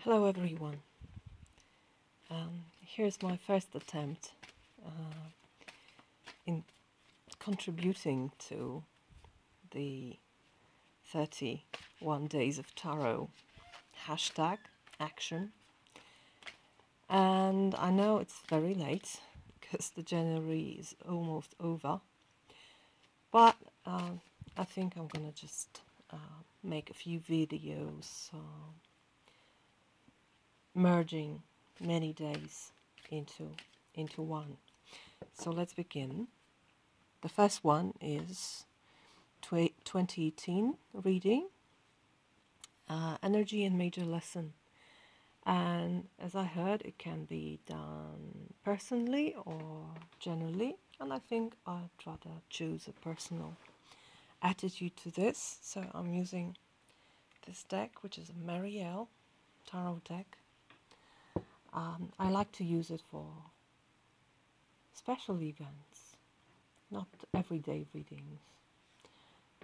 Hello everyone. Here's my first attempt in contributing to the 31 Days of Tarot hashtag action. And I know it's very late because the January is almost over, but I think I'm gonna just make a few videos merging many days into one. So let's begin. The first one is 2018 reading, energy and major lesson. And as I heard, it can be done personally or generally. And I think I'd rather choose a personal attitude to this. So I'm using this deck, which is a Marielle tarot deck. I like to use it for special events, not everyday readings.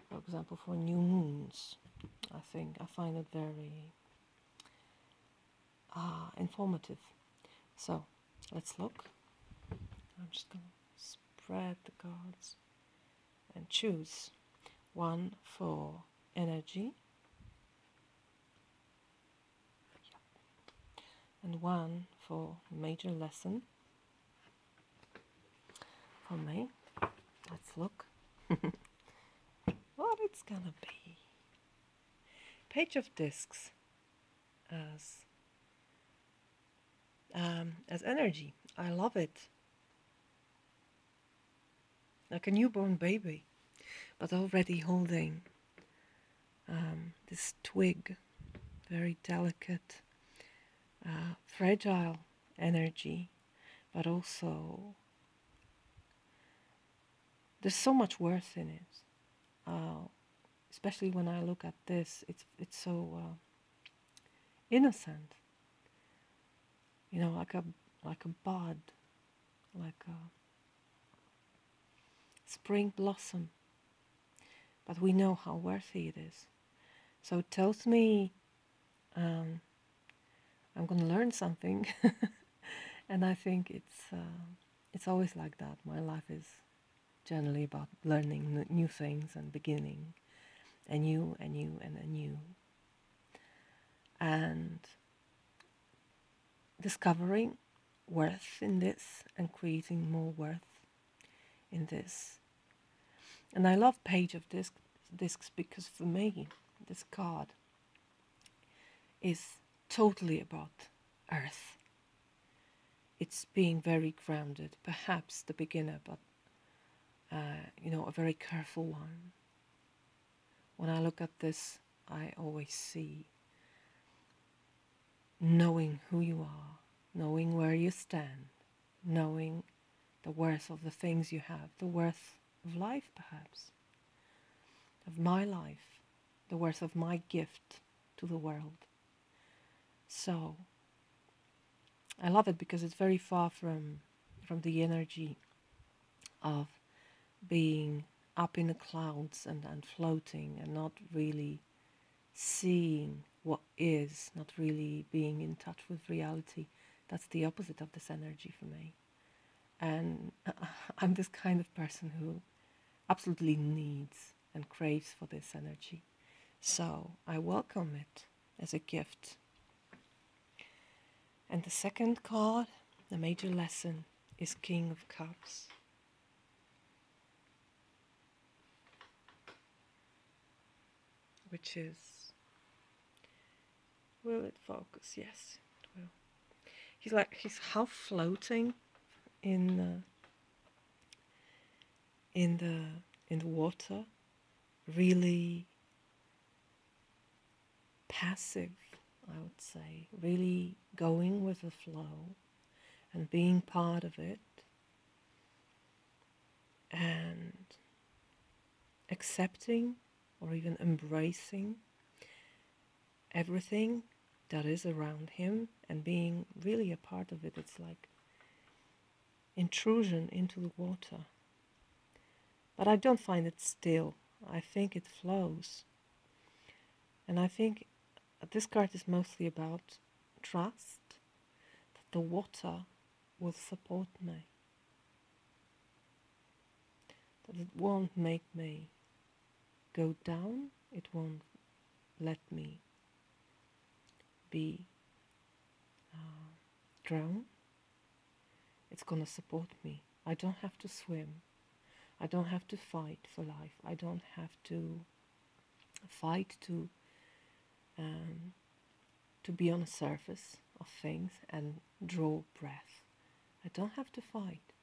For example, for new moons, I find it very informative. So let's look. I'm just going to spread the cards and choose one for energy and one for major lesson for me. Let's look what it's gonna be. Page of Discs as energy. I love it. Like a newborn baby, but already holding this twig, very delicate, fragile energy, but also there's so much worth in it. Especially when I look at this, it's so innocent. You know, like a bud, like a spring blossom. But we know how worthy it is. So it tells me I'm going to learn something, and I think it's always like that. My life is generally about learning new things and beginning anew, and discovering worth in this and creating more worth in this. And I love Page of Discs because for me, this card is totally about earth. It's being very grounded, perhaps the beginner, but a very careful one. When I look at this, I always see knowing who you are, knowing where you stand, knowing the worth of the things you have, the worth of life, perhaps, of my life, the worth of my gift to the world. So I love it because it's very far from the energy of being up in the clouds and floating and not really seeing what is, not really being in touch with reality. That's the opposite of this energy for me. And I'm this kind of person who absolutely needs and craves for this energy. So I welcome it as a gift. And the second card, the major lesson, is King of Cups. Which is, will it focus? Yes, it will. He's half floating in the water, really passive, I would say, really going with the flow and being part of it and accepting or even embracing everything that is around him and being really a part of it. It's like intrusion into the water. But I don't find it still. I think it flows. And I think this card is mostly about trust that the water will support me, that it won't make me go down, it won't let me be drown. It's gonna support me. I don't have to swim. I don't have to fight for life. I don't have to fight to be on the surface of things and draw breath. I don't have to fight,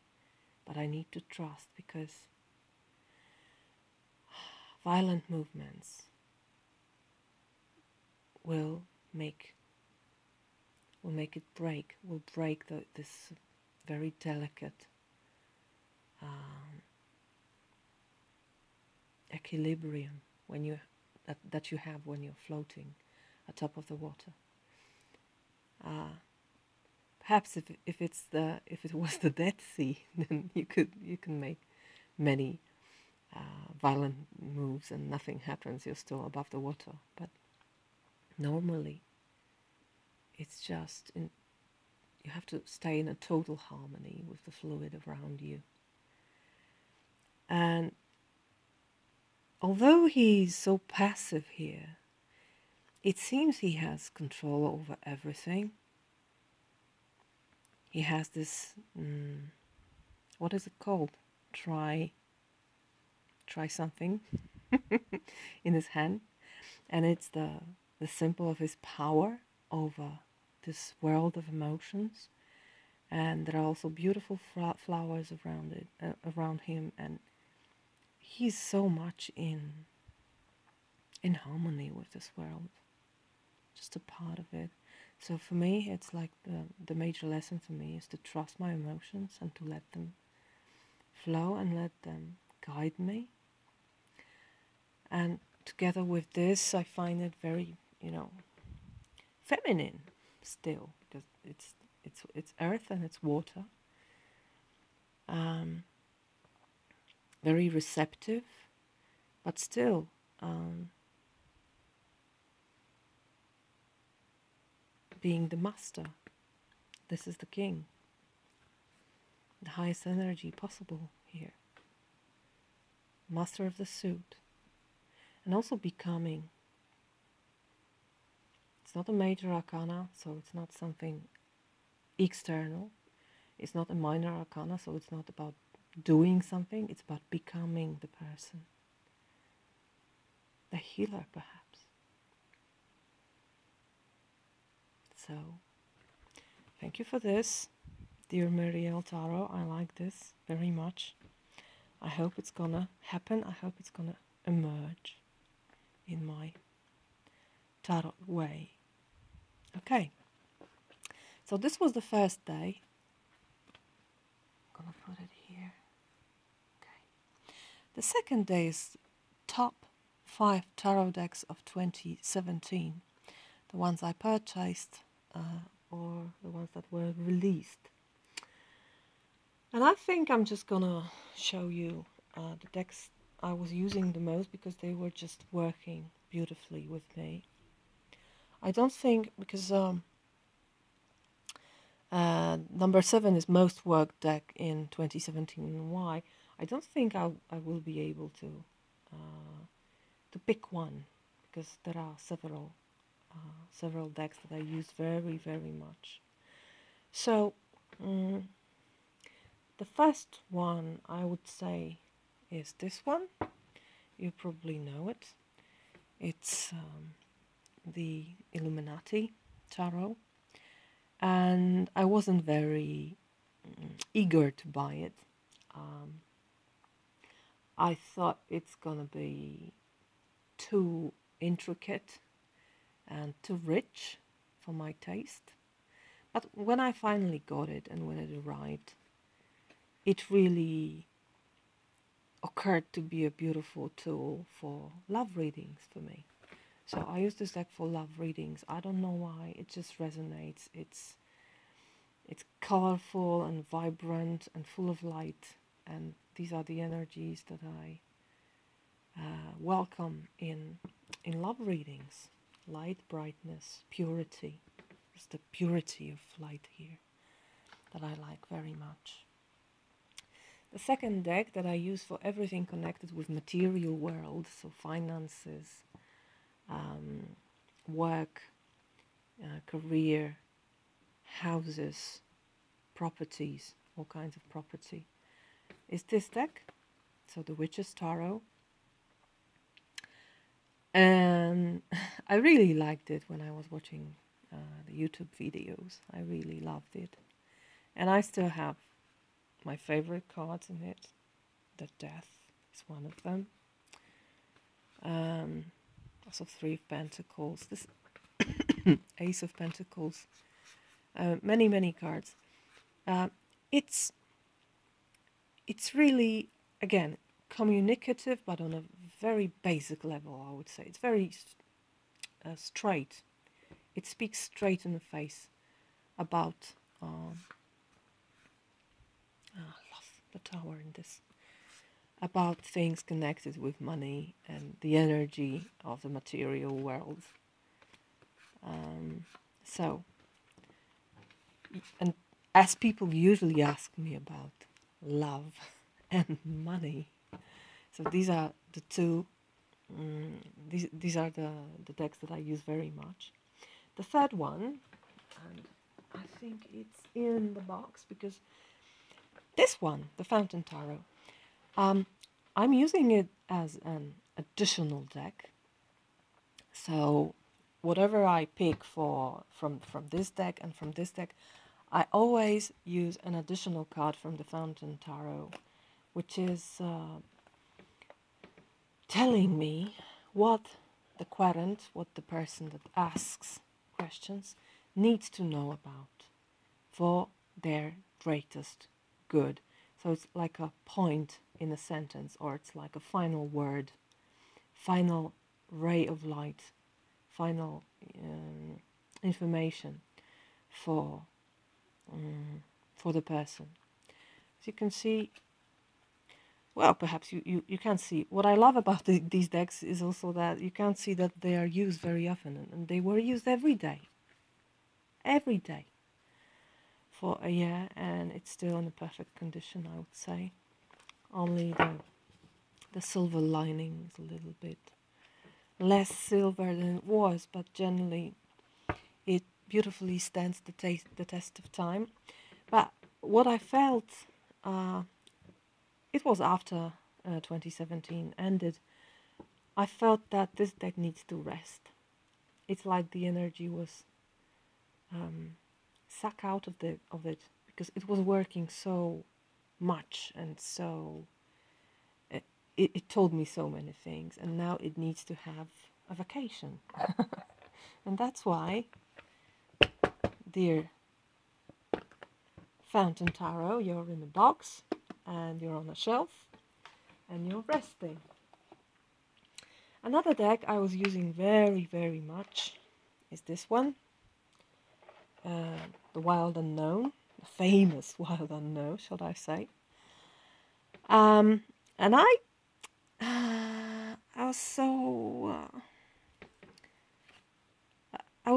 but I need to trust, because violent movements will make will break this very delicate equilibrium that you have when you're floating atop of the water. Perhaps if it was the Dead Sea, then you can make many violent moves and nothing happens. You're still above the water. But normally, it's just you have to stay in a total harmony with the fluid around you. And although he's so passive here, it seems he has control over everything. He has this, what is it called? Try something in his hand. And it's the symbol of his power over this world of emotions. And there are also beautiful flowers around him. And he's so much in harmony with this world, just a part of it. So for me, it's like the major lesson for me is to trust my emotions and to let them flow and let them guide me. And together with this, I find it very, feminine still, because it's earth and it's water. Very receptive, but still being the master. This is the king, the highest energy possible here, master of the suit, and also becoming. It's not a major arcana, so it's not something external. It's not a minor arcana, so it's not about doing something. It's about becoming the person, the healer, perhaps. So, thank you for this, dear Muriel Tarot. I like this very much. I hope it's gonna happen. I hope it's gonna emerge in my tarot way. Okay. So this was the first day. I'm gonna put it here. Okay. The second day is top 5 tarot decks of 2017. The ones I purchased or the ones that were released. And I think I'm just gonna show you the decks I was using the most, because they were just working beautifully with me. I don't think, because number 7 is most worked deck in 2017. And why? I don't think I will be able to pick one, because there are several decks that I use very, very much. So the first one I would say is this one. You probably know it. It's the Illuminati tarot, and I wasn't very eager to buy it. I thought it's gonna be too intricate and too rich for my taste. But when I finally got it and when it arrived, it really occurred to be a beautiful tool for love readings for me. So I use this deck for love readings. I don't know why, it just resonates. It's colorful and vibrant and full of light, and these are the energies that I welcome in love readings: light, brightness, purity. It's the purity of light here that I like very much. The second deck that I use for everything connected with material world, so finances, work, career, houses, properties, all kinds of property, is this deck. So the Witch's Tarot. And I really liked it when I was watching the YouTube videos. I really loved it. And I still have my favorite cards in it. The Death is one of them. Also Three of Pentacles. This Ace of Pentacles. Many, many cards. It's really, again, communicative, but on a very basic level, I would say. It's very straight. It speaks straight in the face about I love the Tower in this, about things connected with money and the energy of the material world. So, and as people usually ask me about love and money, so these are the two. These are the decks that I use very much. The third one, and I think it's in the box because this one, the Fountain Tarot, I'm using it as an additional deck. So whatever I pick from this deck and from this deck, I always use an additional card from the Fountain Tarot, which is telling me what the querent, what the person that asks questions needs to know about for their greatest good. So it's like a point in a sentence, or it's like a final word, final ray of light, final information for the person. As you can see, well, perhaps you can't see. What I love about these decks is also that you can't see that they are used very often, and they were used every day for a year, and it's still in a perfect condition, I would say. Only the silver lining is a little bit less silver than it was, but generally it beautifully stands the test of time. But what I felt, it was after 2017 ended, I felt that this deck needs to rest. It's like the energy was sucked out of it because it was working so much, and so it told me so many things, and now it needs to have a vacation. And that's why, dear Fountain Tarot, you're in a box and you're on a shelf and you're resting. Another deck I was using very, very much is this one, the Wild Unknown, the famous Wild Unknown, should I say. And I was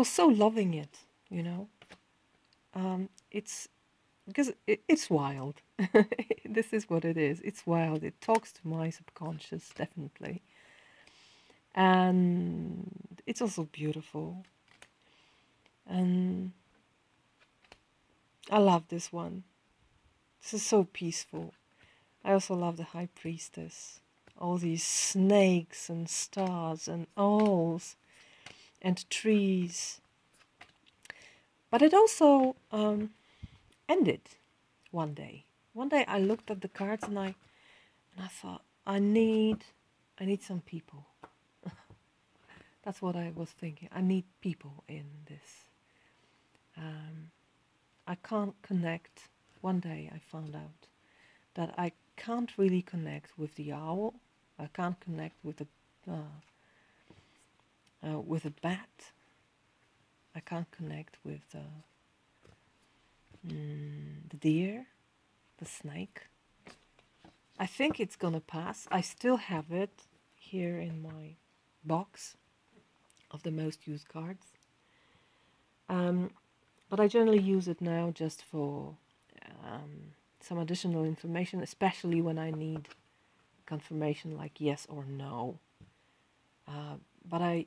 so loving it, you know. It's because it's wild. This is what it is. It's wild. It talks to my subconscious, definitely. And it's also beautiful. And I love this one. This is so peaceful. I also love the High Priestess. All these snakes and stars and owls and trees. But it also ended one day. One day I looked at the cards and I thought, I need some people. That's what I was thinking. I need people in this. I can't connect. One day I found out that I can't really connect with the owl. I can't connect with the bat. I can't connect with the deer, the snake. I think it's gonna pass. I still have it here in my box of the most used cards. But I generally use it now just for some additional information, especially when I need confirmation like yes or no. But I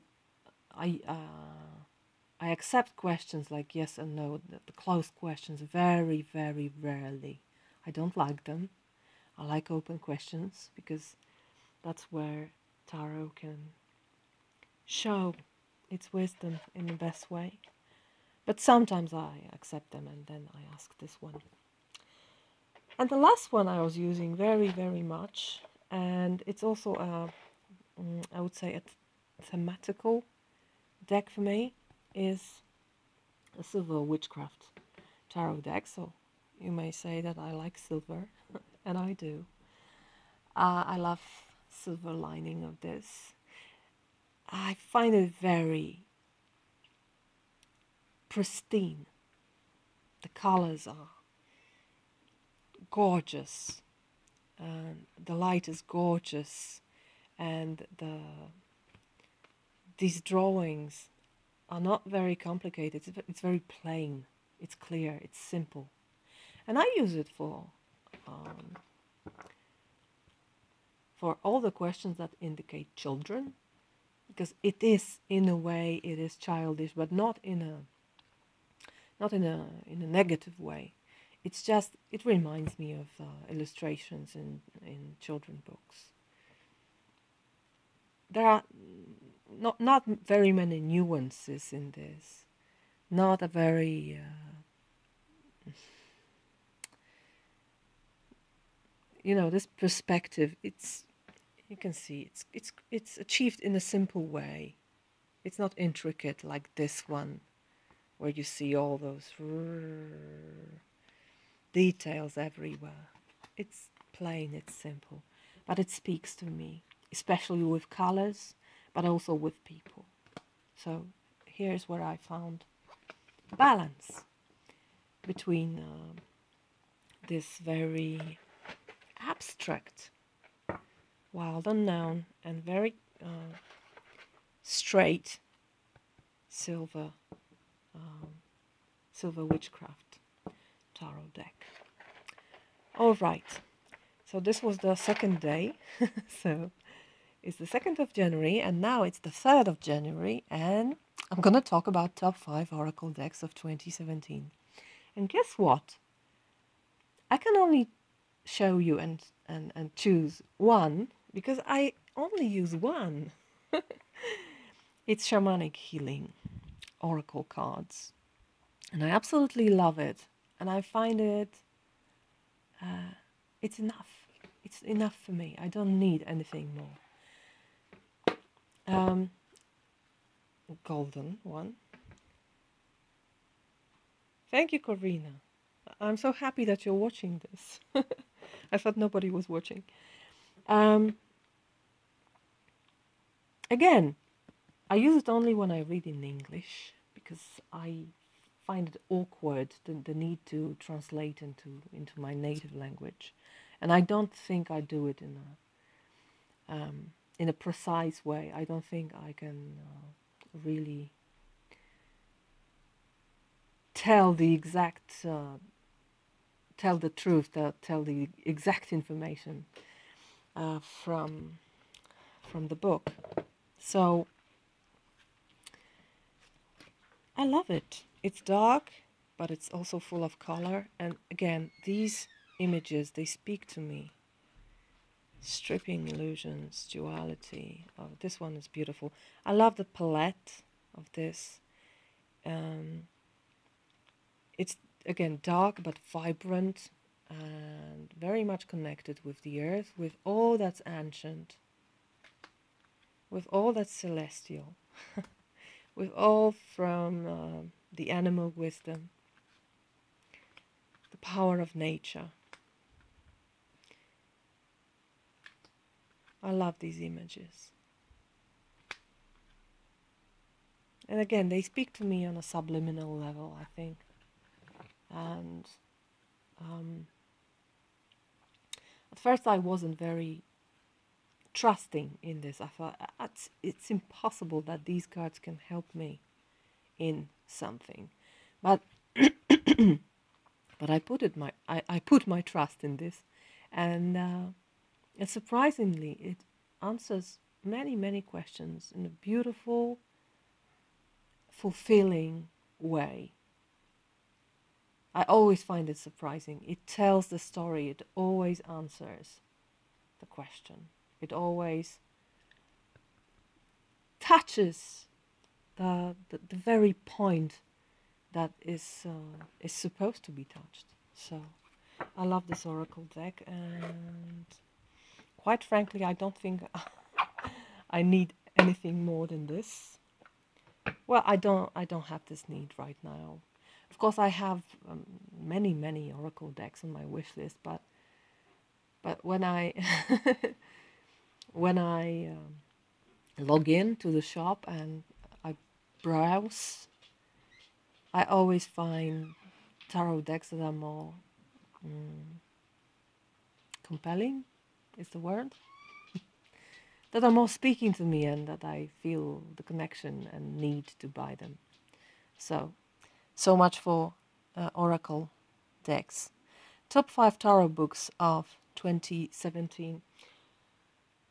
accept questions like yes and no, the closed questions, very, very rarely. I don't like them. I like open questions because that's where tarot can show its wisdom in the best way. But sometimes I accept them and then I ask this one. And the last one I was using very, very much, and it's also I would say a thematical deck for me, is a silver witchcraft tarot deck. So you may say that I like silver, and I do. I love silver lining of this. I find it very pristine. The colors are gorgeous, and the light is gorgeous, and these drawings are not very complicated. It's very plain. It's clear. It's simple, and I use it um, for all the questions that indicate children, because it is, in a way, it is childish, but not in a negative way. It's just it reminds me of illustrations in children books. There are not very many nuances in this. Not a very this perspective. It's you can see it's achieved in a simple way. It's not intricate like this one, where you see all those details everywhere. It's plain, it's simple, but it speaks to me, especially with colors, but also with people. So here's where I found balance between this very abstract, wild unknown, and very straight silver silver witchcraft tarot deck. All right. So this was the second day. So it's the 2nd of January, and now it's the 3rd of January, and I'm going to talk about top 5 oracle decks of 2017. And guess what? I can only show you and choose one because I only use one. It's Shamanic Healing Oracle cards. And I absolutely love it. And I find it's enough. It's enough for me. I don't need anything more. Golden one. Thank you, Corina. I'm so happy that you're watching this. I thought nobody was watching. Again, I use it only when I read in English because I find it awkward, the need to translate into my native language. And I don't think I do it in a precise way. I don't think I can really tell the exact, tell the truth, tell the exact information from the book. So I love it. It's dark, but it's also full of color. And again, these images, they speak to me. Stripping illusions, duality. Oh, this one is beautiful. I love the palette of this. It's, again, dark but vibrant and very much connected with the earth, with all that's ancient, with all that's celestial, with all from the animal wisdom, the power of nature. I love these images. And again, they speak to me on a subliminal level, I think. And at first I wasn't very trusting in this. I thought it's impossible that these cards can help me in something. But But I put my trust in this, and surprisingly, it answers many, many questions in a beautiful, fulfilling way. I always find it surprising. It tells the story, it always answers the question, it always touches the very point that is supposed to be touched. So I love this oracle deck, and quite frankly, I don't think I need anything more than this. Well, I don't have this need right now. Of course, I have many, many oracle decks on my wish list, but when I when I log in to the shop and I browse, I always find tarot decks that are more compelling, is the word, that are more speaking to me, and that I feel the connection and need to buy them. So much for oracle decks. Top 5 tarot books of 2017.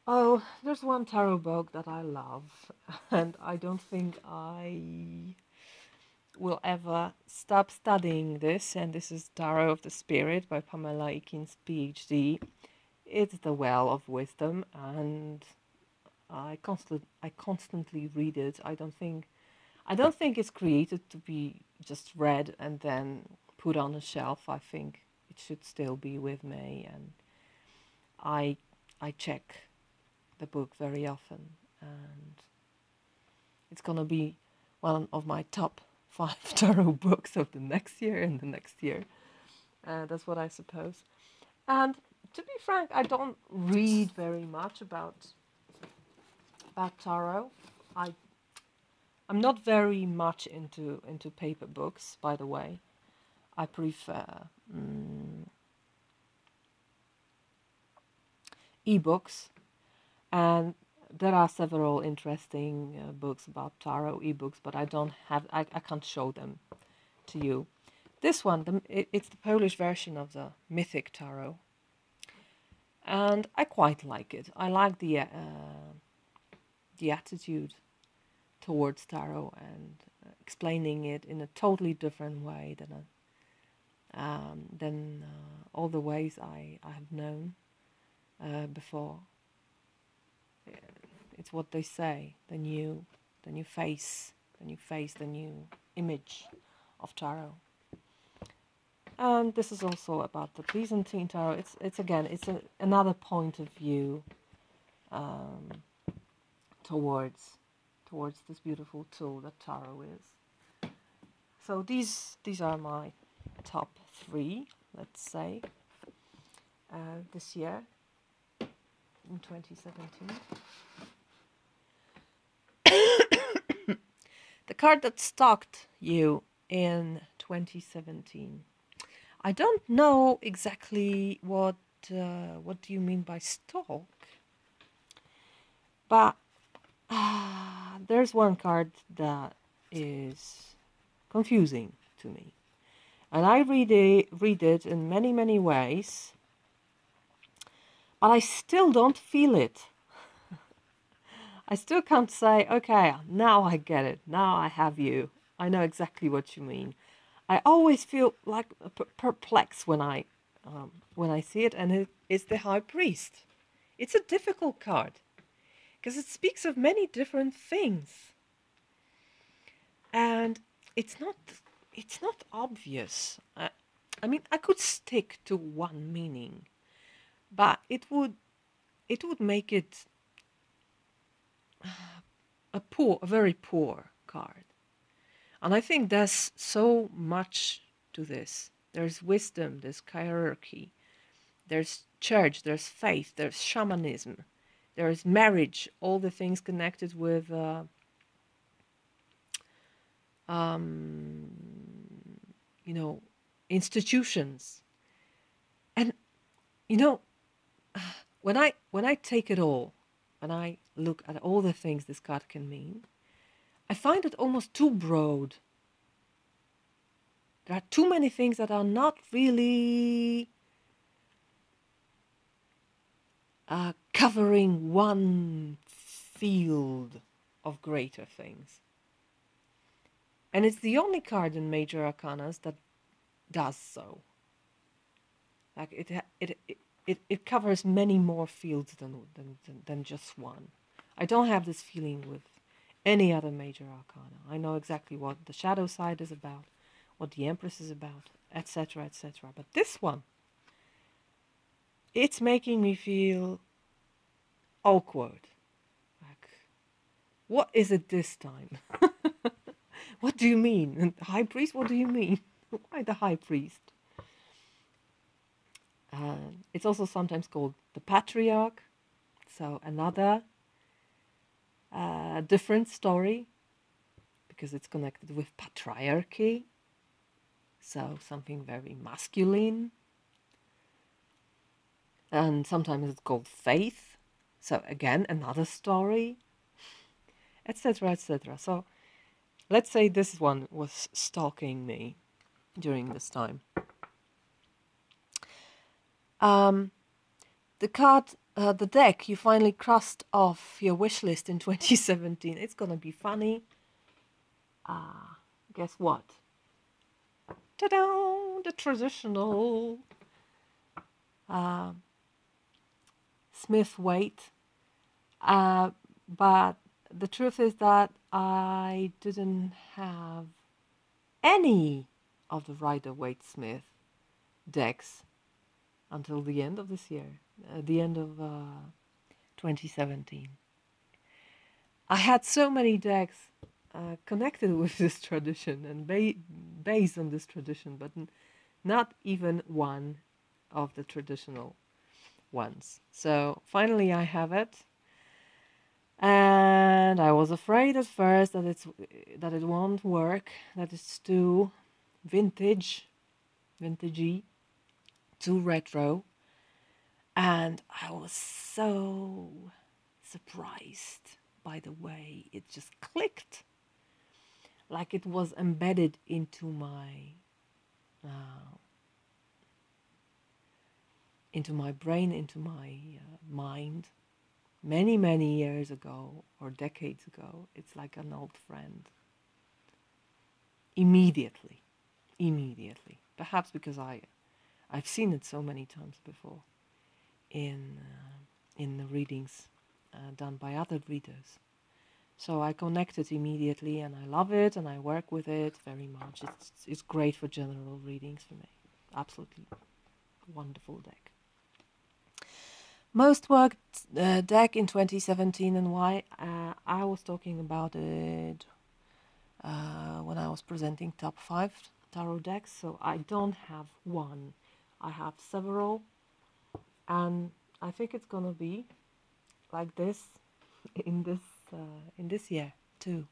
Oh, there's one tarot book that I love, and I don't think I will ever stop studying this, and this is Tarot of the Spirit by Pamela Eakins, PhD. It's the well of wisdom, and I constantly read it. I don't think it's created to be just read and then put on a shelf. I think it should still be with me, and I I check the book very often, and it's gonna be one of my top 5 tarot books of the next year and the next year. That's what I suppose. And to be frank, I don't read very much about tarot. I I'm not very much into paper books, by the way. I prefer ebooks, and there are several interesting books about tarot ebooks, but I can't show them to you. This one, it's the Polish version of the Mythic Tarot, and I quite like it. I like the attitude towards tarot, and explaining it in a totally different way than all the ways I have known before. It's what they say: the new face, the new image of tarot. And this is also about the Byzantine tarot. Another point of view um, towards this beautiful tool that tarot is. So these are my top 3, let's say, this year in 2017. The card that stalked you in 2017. I don't know exactly what do you mean by stalk, but there's one card that is confusing to me, and I read it in many, many ways, but I still don't feel it. I still can't say, okay, now I get it. Now I have you. I know exactly what you mean. I always feel like perplexed when I see it, and it's the High Priest. It's a difficult card because it speaks of many different things, and it's not obvious. I mean, I could stick to one meaning, but it would make it a very poor card. And I think there's so much to this. There's wisdom, there's hierarchy, there's church, there's faith, there's shamanism, there's marriage, all the things connected with um, institutions. And you know, when I take it all, when I look at all the things this card can mean, I find it almost too broad. There are too many things that are not really covering one field of greater things. And it's the only card in Major Arcanas that does so. Like it covers many more fields than just one. I don't have this feeling with any other Major Arcana. I know exactly what the shadow side is about, what the Empress is about, etc., etc. But this one, it's making me feel awkward. Like, what is it this time? What do you mean? High Priest? What do you mean? Why the High Priest? It's also sometimes called the Patriarch. So another different story because it's connected with patriarchy. So something very masculine. And sometimes it's called faith. So again, another story, etc., etc. So let's say this one was stalking me during this time. The card, the deck you finally crossed off your wish list in 2017. It's gonna be funny. Guess what? Ta-da! The traditional Smith weight. But the truth is that I didn't have any of the Rider-Waite Smith decks until the end of this year, the end of 2017. I had so many decks connected with this tradition and based on this tradition, but not even one of the traditional ones. So finally I have it. And I was afraid at first that it won't work, that it's too vintagey, too retro. And I was so surprised by the way it just clicked, like it was embedded into my brain, into my mind. Many years ago or decades ago, it's like an old friend. Immediately. Perhaps because I've seen it so many times before in the readings done by other readers. So I connected immediately, and I love it, and I work with it very much. It's great for general readings for me. Absolutely wonderful deck. Most worked deck in 2017, and why? I was talking about it when I was presenting top 5 tarot decks, so I don't have one. I have several, and I think it's gonna be like this in this year too.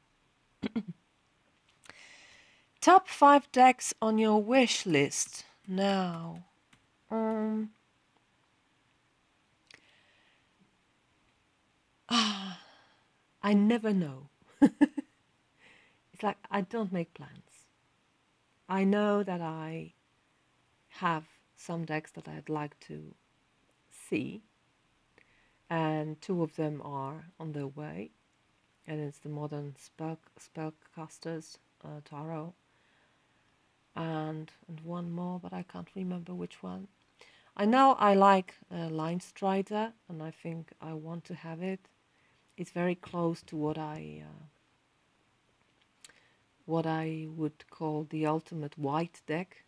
Top 5 decks on your wish list now. I never know. It's like I don't make plans. I know that I have some decks that I'd like to see, and 2 of them are on their way, and it's the modern spellcasters tarot, and one more, but I can't remember which one. I know I like Line Strider, and I think I want to have it. It's very close to what I would call the ultimate white deck.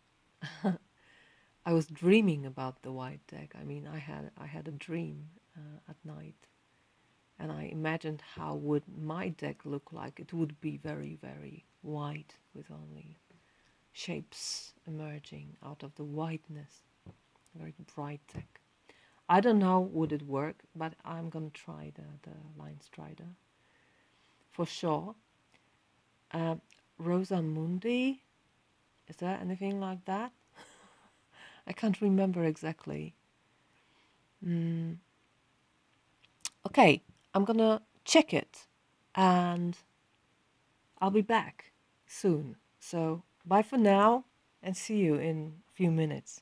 I was dreaming about the white deck. I mean, I had a dream at night, and I imagined how would my deck look like. It would be very, very white with only shapes emerging out of the whiteness. Very bright deck. I don't know would it work, but I'm gonna try the Line Strider for sure. Rosa Mundi, is there anything like that? I can't remember exactly. Okay, I'm gonna check it, and I'll be back soon. So bye for now. and see you in a few minutes.